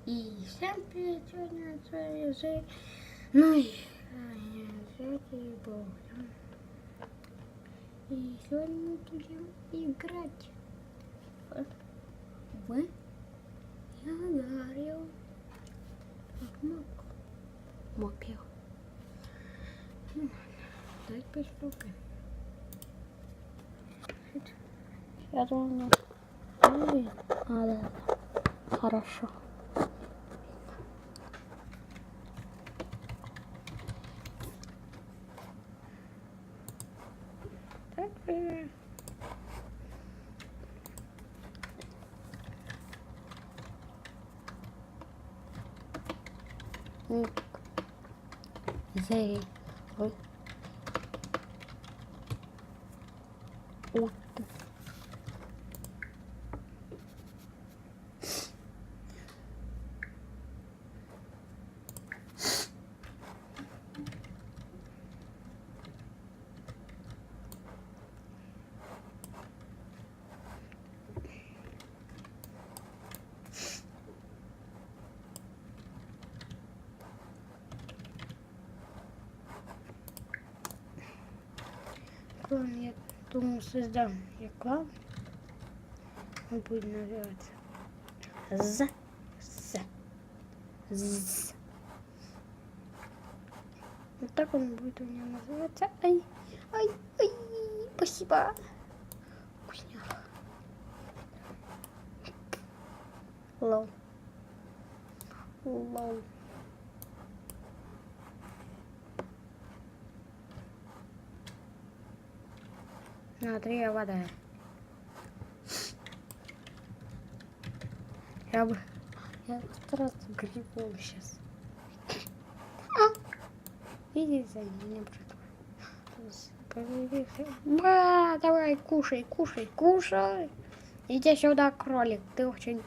И всем привет, сегодня с вами Жень. Ну и сегодня мы будем играть в Я говорил мопил. Давайте приступим. Я думаю, да. Хорошо. Зей. Ой. Ут. Клан, я думаю, создам я клан. Он будет называться З. Вот так он будет у меня называться. Ай, спасибо. Вкусняк. Лол. Смотри, вода. Я постараюсь грибом сейчас. Видите, меня появился. Давай, кушай. Иди сюда, кролик. Ты очень...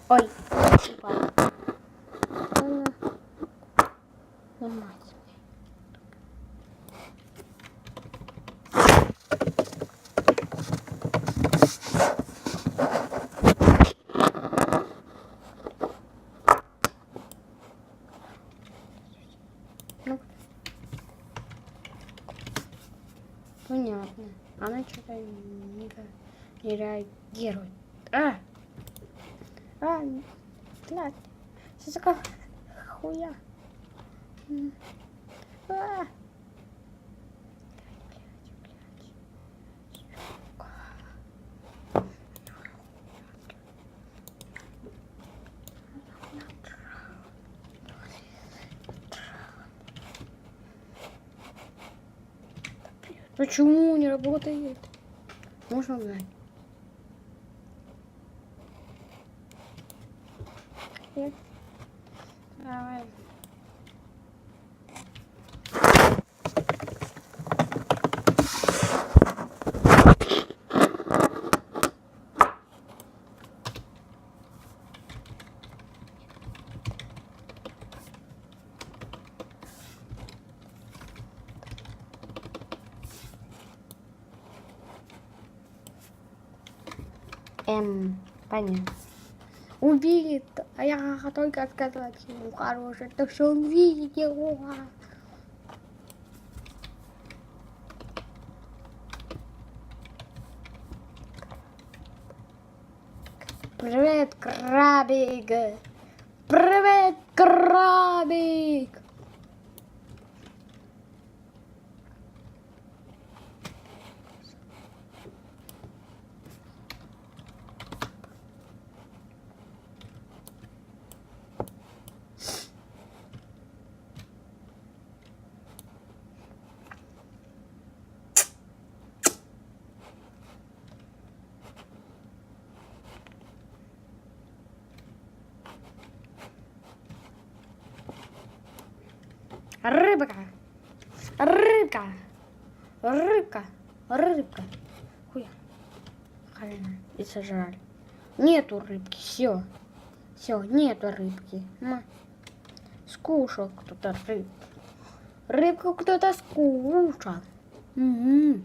Ой, спасибо. Нормально. Ну, понятно. Она что-то не реагирует. Блядь. Что такое хуя? Почему не работает? Можно узнать? Нет. Давай. Понятно. увидит, а я только сказать ему хорошее, то что он видел. Привет, крабик! Привет, крабик! Рыбка! Рыбка! Рыбка! Рыбка! Хуя. Хрена. И сожрали. Нету рыбки. Все. Все, нету рыбки. Скушал кто-то рыбку. Рыбку кто-то скушал. Угу.